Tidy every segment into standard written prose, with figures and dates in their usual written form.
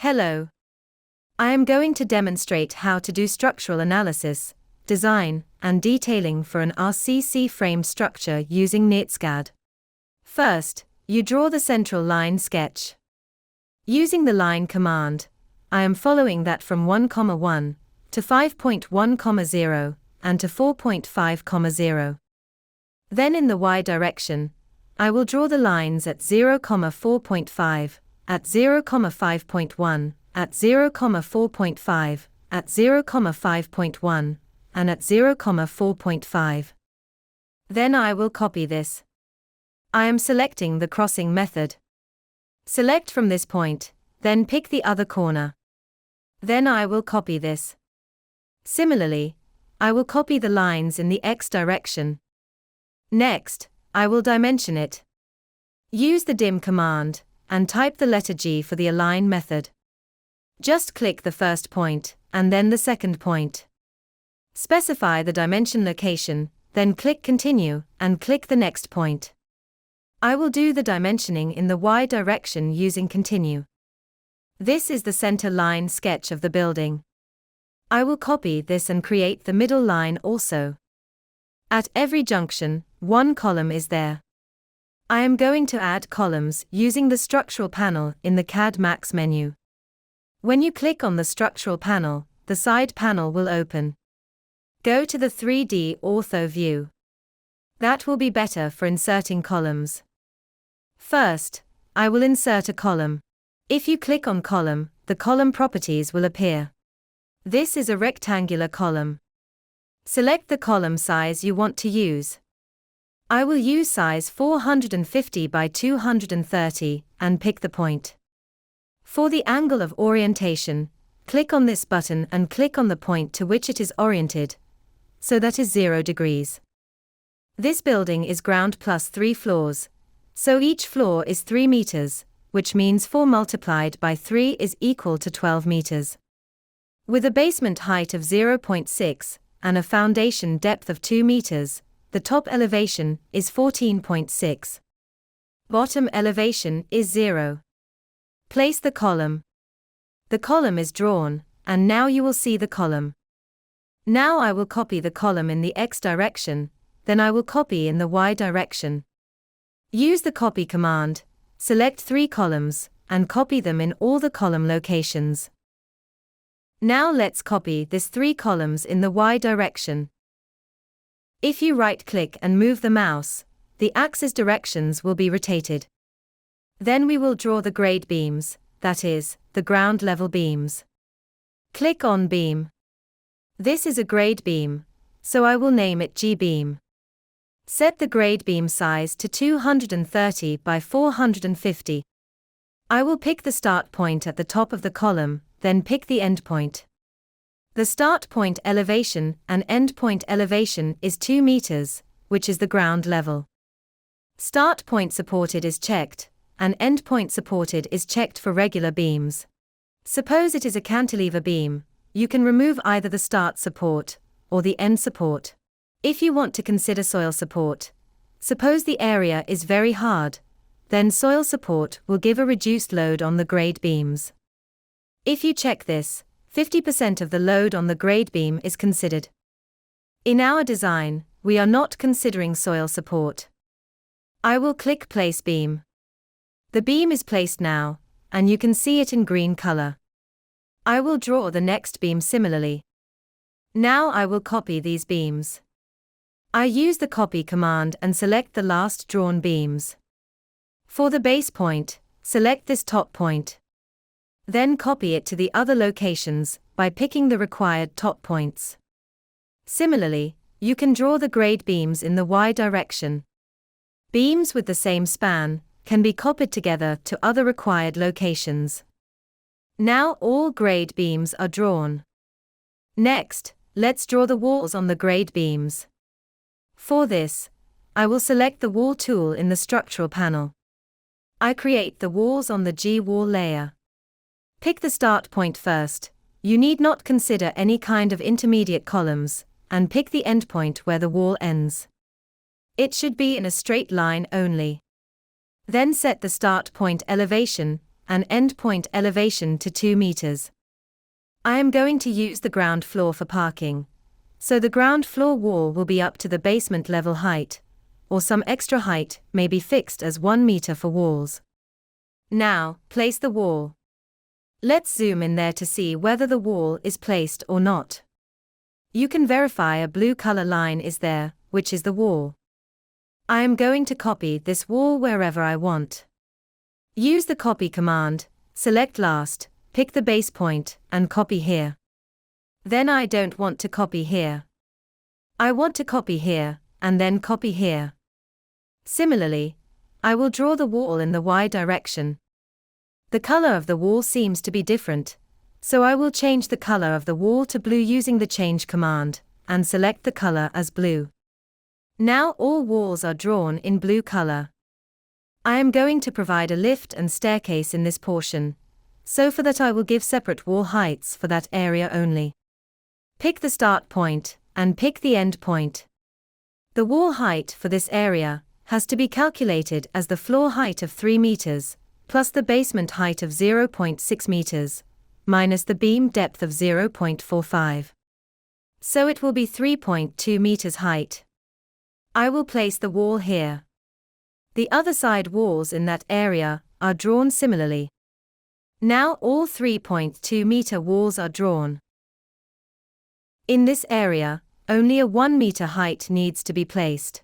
Hello. I am going to demonstrate how to do structural analysis, design, and detailing for an RCC frame structure using NirtsCad. First, you draw the central line sketch. Using the line command, I am following that from 1,1 to 5.1,0 and to 4.5,0. Then in the y direction, I will draw the lines at 0,4.5, at 0,5.1, at 0,4.5, at 0,5.1, and at 0,4.5. Then I will copy this. I am selecting the crossing method. Select from this point, then pick the other corner. Then I will copy this. Similarly, I will copy the lines in the x direction. Next, I will dimension it. Use the dim command, and type the letter G for the align method. Just click the first point, and then the second point. Specify the dimension location, then click continue, and click the next point. I will do the dimensioning in the y direction using continue. This is the center line sketch of the building. I will copy this and create the middle line also. At every junction, one column is there. I am going to add columns using the structural panel in the CAD Max menu. When you click on the structural panel, the side panel will open. Go to the 3D ortho view. That will be better for inserting columns. First, I will insert a column. If you click on column, the column properties will appear. This is a rectangular column. Select the column size you want to use. I will use size 450 by 230 and pick the point. For the angle of orientation, click on this button and click on the point to which it is oriented, so that is 0 degrees. This building is ground plus 3 floors, so each floor is 3 meters, which means 4 multiplied by 3 is equal to 12 meters. With a basement height of 0.6 and a foundation depth of 2 meters, the top elevation is 14.6. Bottom elevation is 0. Place the column. The column is drawn, and now you will see the column. Now I will copy the column in the x direction, then I will copy in the y direction. Use the copy command, select 3 columns, and copy them in all the column locations. Now let's copy this 3 columns in the y direction. If you right-click and move the mouse, the axis directions will be rotated. Then we will draw the grade beams, that is, the ground level beams. Click on beam. This is a grade beam, so I will name it G-beam. Set the grade beam size to 230 by 450. I will pick the start point at the top of the column, then pick the end point. The start point elevation and end point elevation is 2 meters, which is the ground level. Start point supported is checked, and end point supported is checked for regular beams. Suppose it is a cantilever beam, you can remove either the start support or the end support. If you want to consider soil support, suppose the area is very hard, then soil support will give a reduced load on the grade beams. If you check this, 50% of the load on the grade beam is considered. In our design, we are not considering soil support. I will click Place Beam. The beam is placed now, and you can see it in green color. I will draw the next beam similarly. Now I will copy these beams. I use the copy command and select the last drawn beams. For the base point, select this top point. Then copy it to the other locations by picking the required top points. Similarly, you can draw the grade beams in the y direction. Beams with the same span can be copied together to other required locations. Now all grade beams are drawn. Next, let's draw the walls on the grade beams. For this, I will select the wall tool in the structural panel. I create the walls on the G-wall layer. Pick the start point first. You need not consider any kind of intermediate columns, and pick the endpoint where the wall ends. It should be in a straight line only. Then set the start point elevation, and endpoint elevation to 2 meters. I am going to use the ground floor for parking, so the ground floor wall will be up to the basement level height, or some extra height may be fixed as 1 meter for walls. Now, place the wall. Let's zoom in there to see whether the wall is placed or not. You can verify a blue color line is there, which is the wall. I am going to copy this wall wherever I want. Use the copy command, select last, pick the base point, and copy here. Then I don't want to copy here. I want to copy here, and then copy here. Similarly, I will draw the wall in the Y direction. The color of the wall seems to be different, so I will change the color of the wall to blue using the change command, and select the color as blue. Now all walls are drawn in blue color. I am going to provide a lift and staircase in this portion, so for that I will give separate wall heights for that area only. Pick the start point, and pick the end point. The wall height for this area has to be calculated as the floor height of 3 meters, plus the basement height of 0.6 meters, minus the beam depth of 0.45. So it will be 3.2 meters height. I will place the wall here. The other side walls in that area are drawn similarly. Now all 3.2 meter walls are drawn. In this area, only a 1 meter height needs to be placed.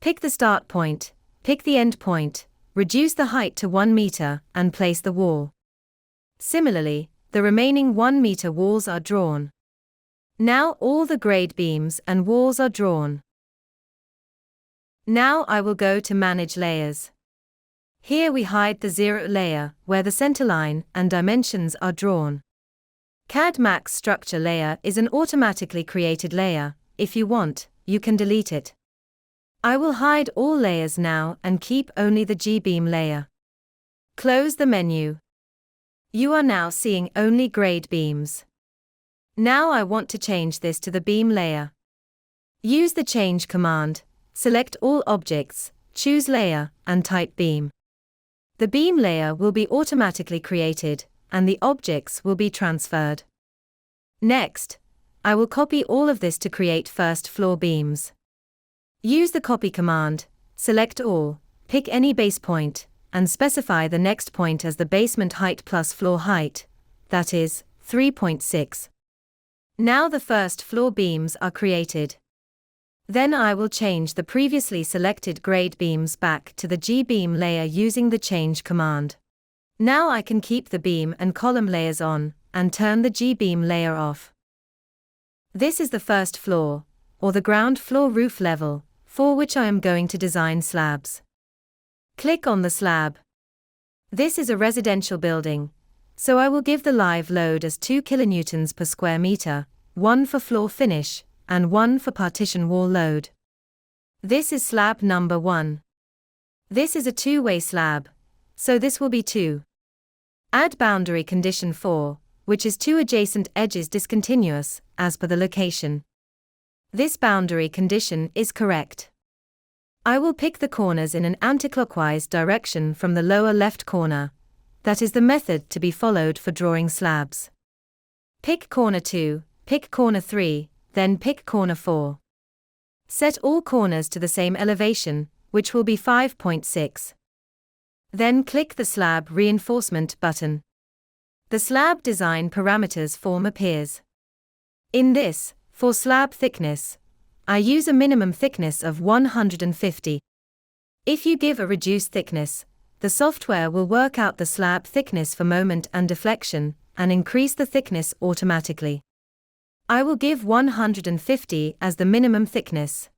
Pick the start point, pick the end point, reduce the height to 1 meter, and place the wall. Similarly, the remaining 1 meter walls are drawn. Now all the grade beams and walls are drawn. Now I will go to Manage Layers. Here we hide the 0 layer, where the centerline and dimensions are drawn. CAD Max Structure Layer is an automatically created layer. If you want, you can delete it. I will hide all layers now and keep only the G-beam layer. Close the menu. You are now seeing only grade beams. Now I want to change this to the beam layer. Use the change command. Select all objects, choose layer, and type beam. The beam layer will be automatically created, and the objects will be transferred. Next, I will copy all of this to create first floor beams. Use the copy command, select all, pick any base point, and specify the next point as the basement height plus floor height, that is, 3.6. Now the first floor beams are created. Then I will change the previously selected grade beams back to the G-beam layer using the change command. Now I can keep the beam and column layers on, and turn the G-beam layer off. This is the first floor, or the ground floor roof level, for which I am going to design slabs. Click on the slab. This is a residential building, so I will give the live load as 2 kilonewtons per square meter, 1 for floor finish, and 1 for partition wall load. This is slab number 1. This is a two-way slab, so this will be 2. Add boundary condition 4, which is 2 adjacent edges discontinuous, as per the location. This boundary condition is correct. I will pick the corners in an anticlockwise direction from the lower left corner. That is the method to be followed for drawing slabs. Pick corner 2, pick corner 3, then pick corner 4. Set all corners to the same elevation, which will be 5.6. Then click the slab reinforcement button. The slab design parameters form appears. In this, for slab thickness, I use a minimum thickness of 150. If you give a reduced thickness, the software will work out the slab thickness for moment and deflection, and increase the thickness automatically. I will give 150 as the minimum thickness.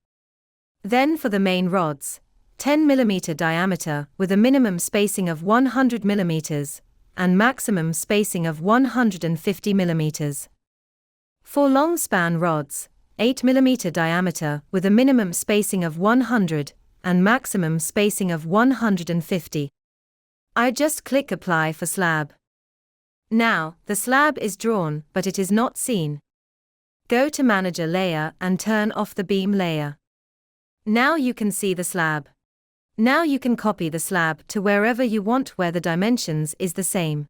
Then for the main rods, 10 mm diameter with a minimum spacing of 100 mm, and maximum spacing of 150 mm. For long span rods, 8 mm diameter with a minimum spacing of 100, and maximum spacing of 150. I just click Apply for slab. Now, the slab is drawn, but it is not seen. Go to Manager Layer and turn off the beam layer. Now you can see the slab. Now you can copy the slab to wherever you want where the dimensions is the same.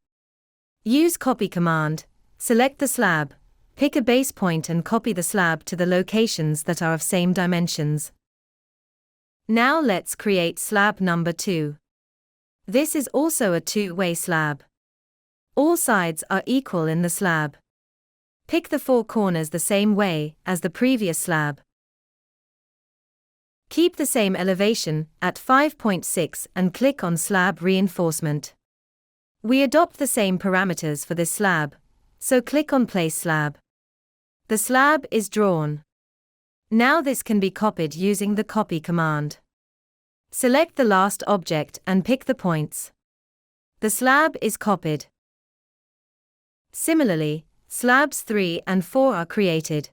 Use copy command, select the slab, pick a base point and copy the slab to the locations that are of same dimensions. Now let's create slab number 2. This is also a two-way slab. All sides are equal in the slab. Pick the 4 corners the same way as the previous slab. Keep the same elevation at 5.6 and click on Slab Reinforcement. We adopt the same parameters for this slab, so click on Place Slab. The slab is drawn. Now this can be copied using the copy command. Select the last object and pick the points. The slab is copied. Similarly, slabs 3 and 4 are created.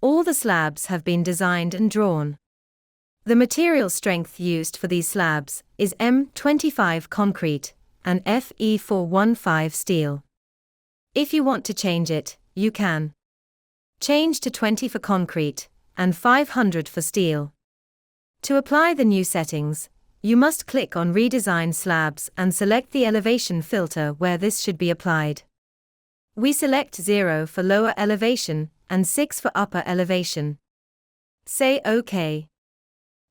All the slabs have been designed and drawn. The material strength used for these slabs is M25 concrete and Fe415 steel. If you want to change it, you can. Change to 20 for concrete and 500 for steel. To apply the new settings, you must click on Redesign Slabs and select the elevation filter where this should be applied. We select 0 for lower elevation and 6 for upper elevation. Say OK.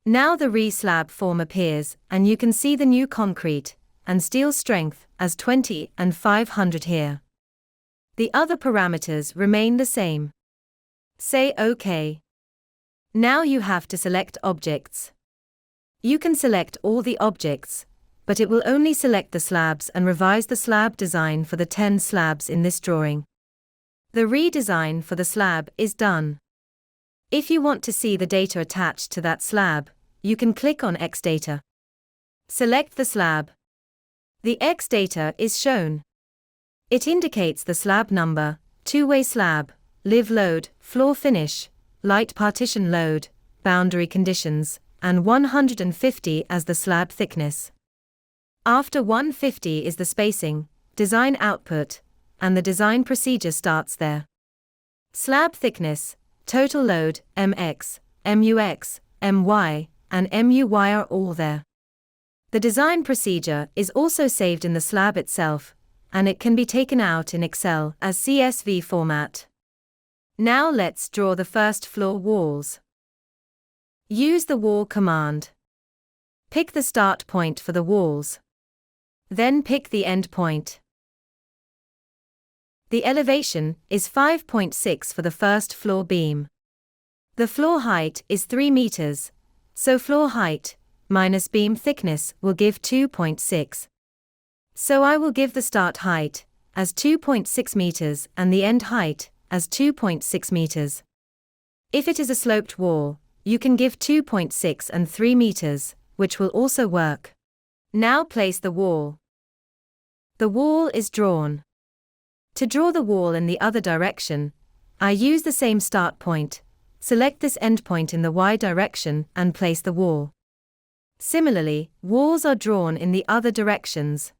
Now the re-slab form appears and you can see the new concrete and steel strength as 20 and 500 here. The other parameters remain the same. Say OK. Now you have to select objects. You can select all the objects, but it will only select the slabs and revise the slab design for the 10 slabs in this drawing. The redesign for the slab is done. If you want to see the data attached to that slab, you can click on X data. Select the slab. The X data is shown. It indicates the slab number, two-way slab, live load, floor finish, light partition load, boundary conditions, and 150 as the slab thickness. After 150 is the spacing, design output, and the design procedure starts there. Slab thickness, total load, MX, MUX, MY, and MUY are all there. The design procedure is also saved in the slab itself, and it can be taken out in Excel as CSV format. Now let's draw the first floor walls. Use the wall command. Pick the start point for the walls. Then pick the end point. The elevation is 5.6 for the first floor beam. The floor height is 3 meters, so floor height minus beam thickness will give 2.6. So I will give the start height as 2.6 meters and the end height as 2.6 meters. If it is a sloped wall, you can give 2.6 and 3 meters, which will also work. Now place the wall. The wall is drawn. To draw the wall in the other direction, I use the same start point, select this endpoint in the Y direction and place the wall. Similarly, walls are drawn in the other directions.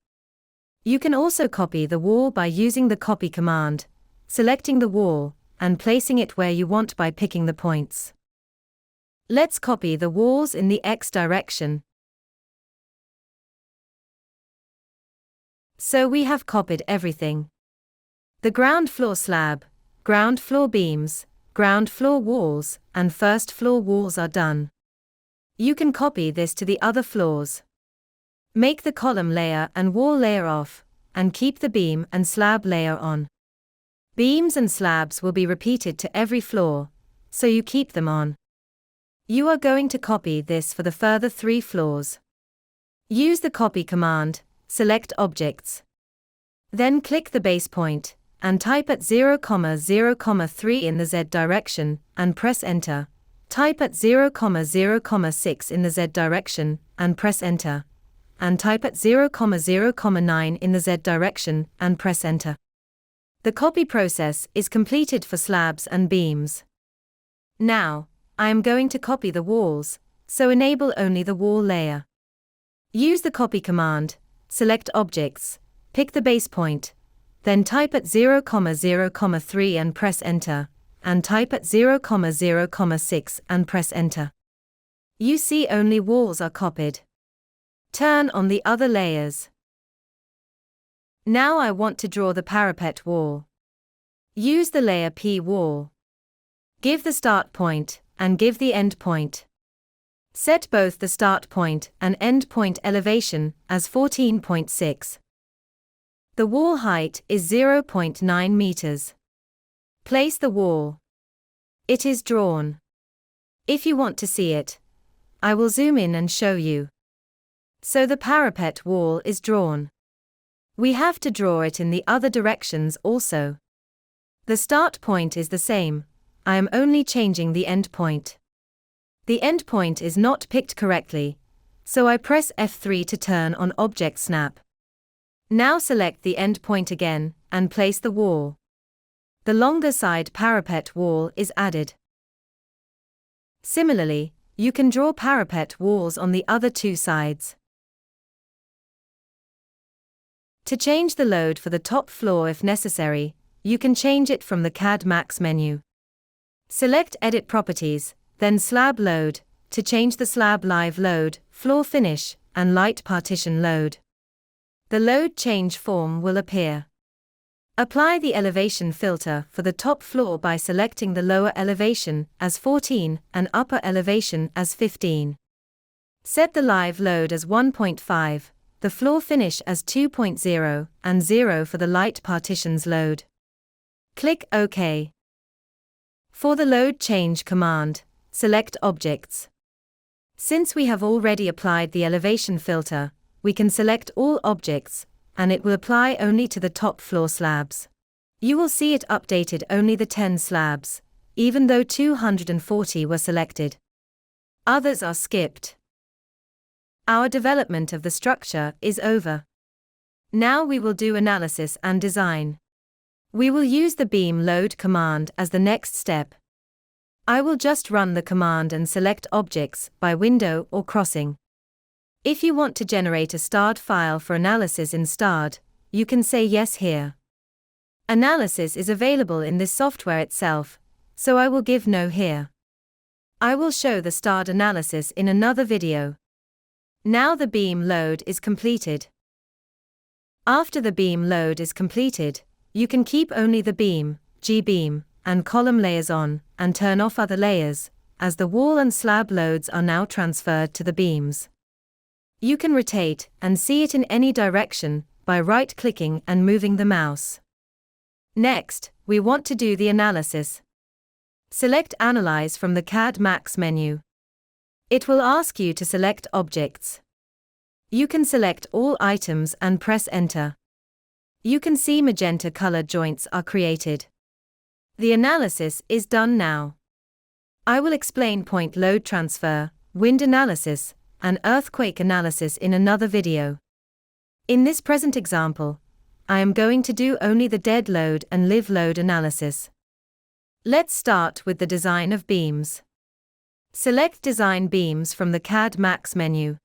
You can also copy the wall by using the copy command, selecting the wall, and placing it where you want by picking the points. Let's copy the walls in the X direction. So we have copied everything. The ground floor slab, ground floor beams, ground floor walls, and first floor walls are done. You can copy this to the other floors. Make the column layer and wall layer off, and keep the beam and slab layer on. Beams and slabs will be repeated to every floor, so you keep them on. You are going to copy this for the further 3 floors. Use the copy command, select objects. Then click the base point, and type at 0,0,3 in the Z direction, and press Enter. Type at 0,0,6 in the Z direction, and press Enter. And type at 0,0,9 in the Z direction, and press Enter. The copy process is completed for slabs and beams. Now, I am going to copy the walls, so enable only the wall layer. Use the copy command, select objects, pick the base point, then type at 0,0,3 and press enter, and type at 0,0,6 and press enter. You see only walls are copied. Turn on the other layers. Now I want to draw the parapet wall. Use the layer P wall. Give the start point, and give the end point. Set both the start point and end point elevation as 14.6. The wall height is 0.9 meters. Place the wall. It is drawn. If you want to see it, I will zoom in and show you. So the parapet wall is drawn. We have to draw it in the other directions also. The start point is the same, I am only changing the end point. The end point is not picked correctly, so I press F3 to turn on Object Snap. Now select the end point again, and place the wall. The longer side parapet wall is added. Similarly, you can draw parapet walls on the other two sides. To change the load for the top floor if necessary, you can change it from the CAD Max menu. Select Edit Properties, then Slab Load, to change the slab live load, floor finish, and light partition load. The load change form will appear. Apply the elevation filter for the top floor by selecting the lower elevation as 14 and upper elevation as 15. Set the live load as 1.5, the floor finish as 2.0, and 0 for the light partitions load. Click OK. For the load change command, select Objects. Since we have already applied the elevation filter, we can select all objects, and it will apply only to the top floor slabs. You will see it updated only the 10 slabs, even though 240 were selected. Others are skipped. Our development of the structure is over. Now we will do analysis and design. We will use the beam load command as the next step. I will just run the command and select objects by window or crossing. If you want to generate a starred file for analysis in starred, you can say yes here. Analysis is available in this software itself, so I will give no here. I will show the starred analysis in another video. Now the beam load is completed. After the beam load is completed, you can keep only the beam, G-beam, and column layers on, and turn off other layers, as the wall and slab loads are now transferred to the beams. You can rotate and see it in any direction by right-clicking and moving the mouse. Next, we want to do the analysis. Select Analyze from the CAD Max menu. It will ask you to select objects. You can select all items and press Enter. You can see magenta-colored joints are created. The analysis is done now. I will explain point load transfer, wind analysis, and earthquake analysis in another video. In this present example, I am going to do only the dead load and live load analysis. Let's start with the design of beams. Select Design Beams from the CAD Max menu.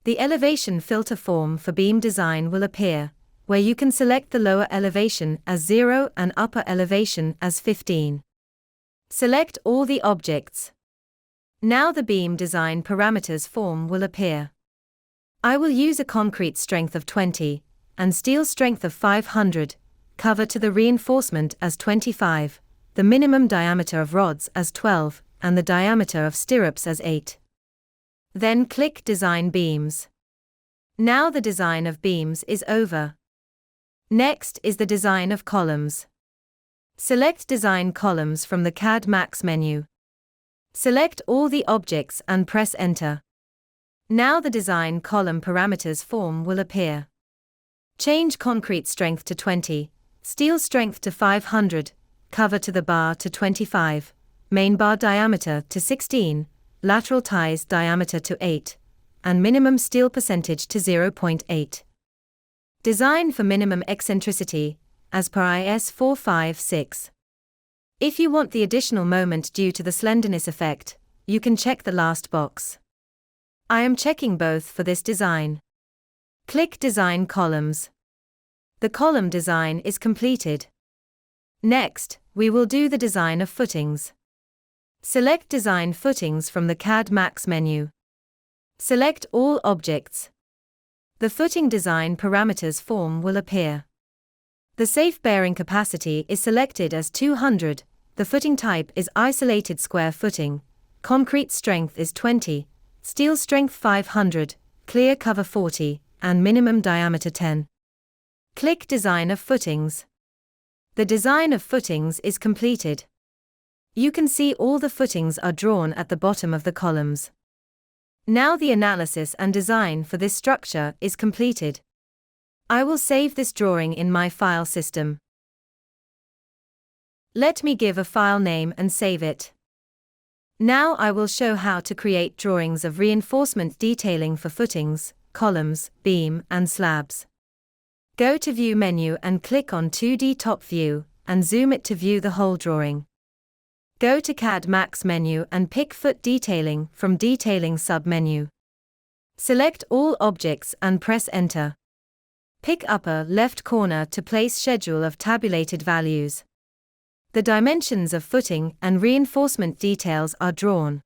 The elevation filter form for beam design will appear, where you can select the lower elevation as 0 and upper elevation as 15. Select all the objects. Now the beam design parameters form will appear. I will use a concrete strength of 20, and steel strength of 500, cover to the reinforcement as 25, the minimum diameter of rods as 12, and the diameter of stirrups as 8. Then click Design Beams. Now the design of beams is over. Next is the design of columns. Select Design Columns from the CAD Max menu. Select all the objects and press Enter. Now the design column parameters form will appear. Change concrete strength to 20, steel strength to 500, cover to the bar to 25, main bar diameter to 16, lateral ties diameter to 8, and minimum steel percentage to 0.8. Design for minimum eccentricity, as per IS 456. If you want the additional moment due to the slenderness effect, you can check the last box. I am checking both for this design. Click Design Columns. The column design is completed. Next, we will do the design of footings. Select Design Footings from the CAD Max menu. Select all objects. The footing design parameters form will appear. The safe bearing capacity is selected as 200, the footing type is isolated square footing, concrete strength is 20, steel strength 500, clear cover 40, and minimum diameter 10. Click Design of Footings. The design of footings is completed. You can see all the footings are drawn at the bottom of the columns. Now the analysis and design for this structure is completed. I will save this drawing in my file system. Let me give a file name and save it. Now I will show how to create drawings of reinforcement detailing for footings, columns, beam, and slabs. Go to View menu and click on 2D Top View, and zoom it to view the whole drawing. Go to CAD Max menu and pick Foot Detailing from Detailing sub-menu. Select all objects and press Enter. Pick upper left corner to place schedule of tabulated values. The dimensions of footing and reinforcement details are drawn.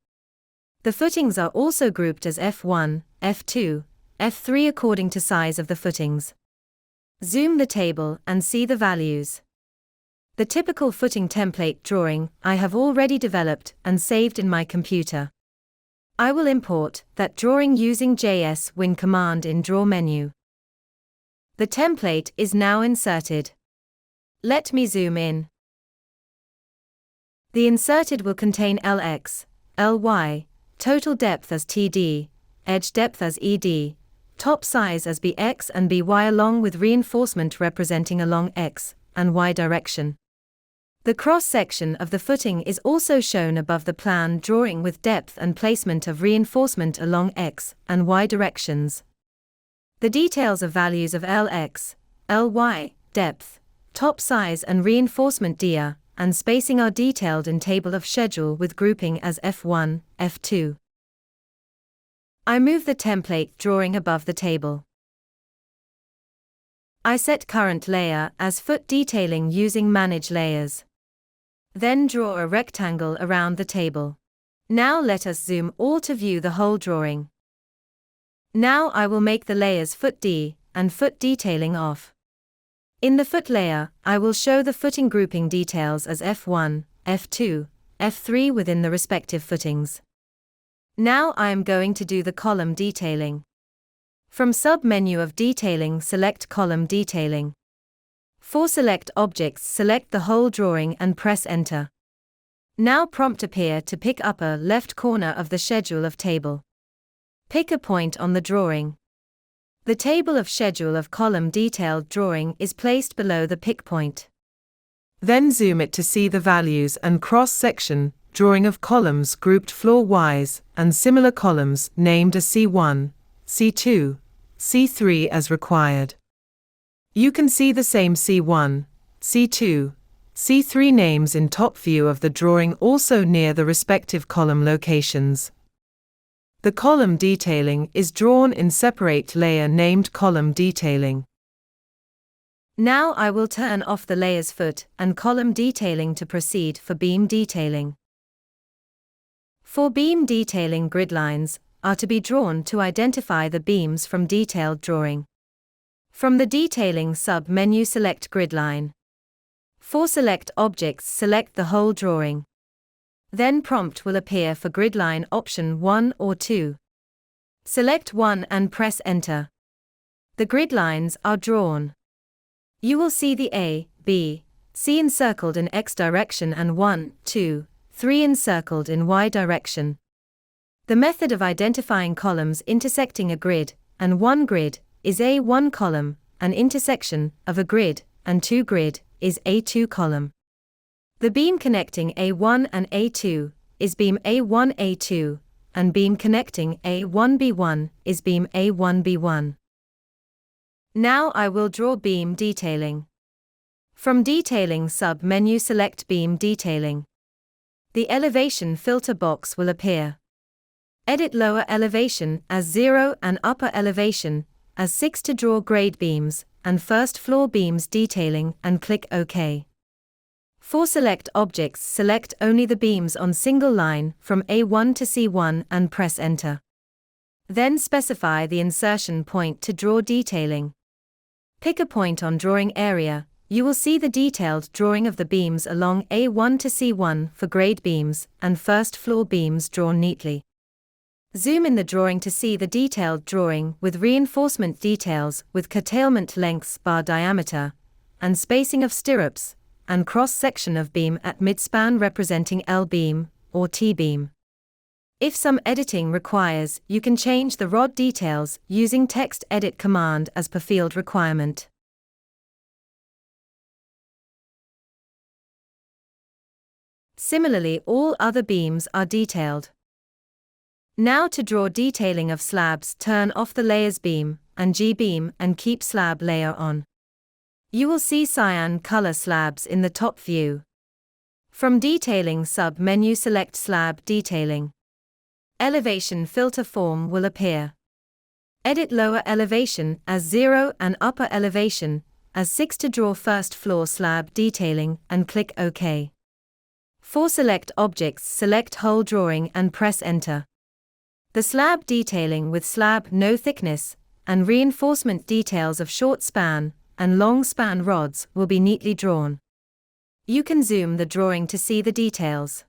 The footings are also grouped as F1, F2, F3 according to size of the footings. Zoom the table and see the values. The typical footing template drawing I have already developed and saved in my computer. I will import that drawing using JS-Win command in Draw menu. The template is now inserted. Let me zoom in. The inserted will contain LX, LY, total depth as TD, edge depth as ED, top size as BX and BY along with reinforcement representing along X and Y direction. The cross-section of the footing is also shown above the plan drawing with depth and placement of reinforcement along X and Y directions. The details of values of LX, LY, depth, top size and reinforcement dia, and spacing are detailed in table of schedule with grouping as F1, F2. I move the template drawing above the table. I set current layer as foot detailing using Manage Layers. Then draw a rectangle around the table. Now let us zoom all to view the whole drawing. Now I will make the layers foot D and foot detailing off. In the foot layer, I will show the footing grouping details as F1, F2, F3 within the respective footings. Now I am going to do the column detailing. From sub-menu of Detailing select Column Detailing. For select objects select the whole drawing and press Enter. Now prompt appear to pick upper left corner of the schedule of table. Pick a point on the drawing. The table of schedule of column detailed drawing is placed below the pick point. Then zoom it to see the values and cross-section drawing of columns grouped floor-wise and similar columns named as C1, C2, C3 as required. You can see the same C1, C2, C3 names in top view of the drawing also near the respective column locations. The column detailing is drawn in separate layer named Column Detailing. Now I will turn off the layers foot and column detailing to proceed for beam detailing. For beam detailing, grid lines are to be drawn to identify the beams from detailed drawing. From the Detailing sub-menu select Grid Line. For select objects select the whole drawing. Then prompt will appear for grid line option 1 or 2. Select 1 and press Enter. The grid lines are drawn. You will see the A, B, C encircled in X direction and 1, 2, 3 encircled in Y direction. The method of identifying columns intersecting a grid and one grid is A1 column, an intersection of a grid and 2 grid is A2 column. The beam connecting A1 and A2 is beam A1-A2, and beam connecting A1-B1 is beam A1-B1. Now I will draw beam detailing. From Detailing sub-menu select Beam Detailing. The elevation filter box will appear. Edit lower elevation as 0 and upper elevation as 6 to draw grade beams and first floor beams detailing and click OK. For select objects, select only the beams on single line from A1 to C1 and press Enter. Then specify the insertion point to draw detailing. Pick a point on drawing area. You will see the detailed drawing of the beams along A1 to C1 for grade beams and first floor beams drawn neatly. Zoom in the drawing to see the detailed drawing with reinforcement details with curtailment lengths bar diameter, and spacing of stirrups, and cross-section of beam at midspan representing L-beam or T-beam. If some editing requires, you can change the rod details using text edit command as per field requirement. Similarly, all other beams are detailed. Now to draw detailing of slabs, turn off the layers beam and G-beam and keep slab layer on. You will see cyan color slabs in the top view. From Detailing sub-menu select Slab Detailing. Elevation filter form will appear. Edit lower elevation as 0 and upper elevation as 6 to draw first floor slab detailing and click OK. For select objects, select whole drawing and press Enter. The slab detailing with slab no thickness and reinforcement details of short span and long span rods will be neatly drawn. You can zoom the drawing to see the details.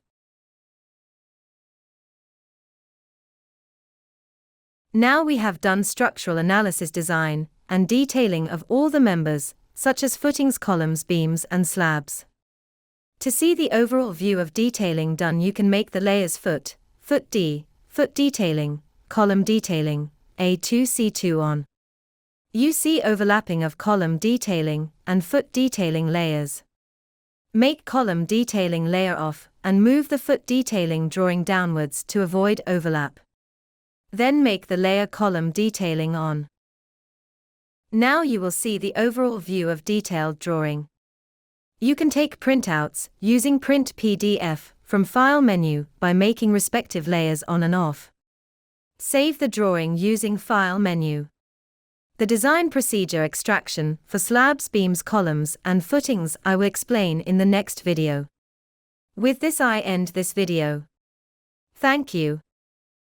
Now we have done structural analysis, design, and detailing of all the members, such as footings, columns, beams, and slabs. To see the overall view of detailing done, you can make the layers foot detailing, column detailing, A2C2 on. You see overlapping of column detailing and foot detailing layers. Make column detailing layer off and move the foot detailing drawing downwards to avoid overlap. Then make the layer column detailing on. Now you will see the overall view of detailed drawing. You can take printouts using Print PDF from File menu by making respective layers on and off. Save the drawing using File menu. The design procedure extraction for slabs, beams, columns, and footings I will explain in the next video. With this I end this video. Thank you.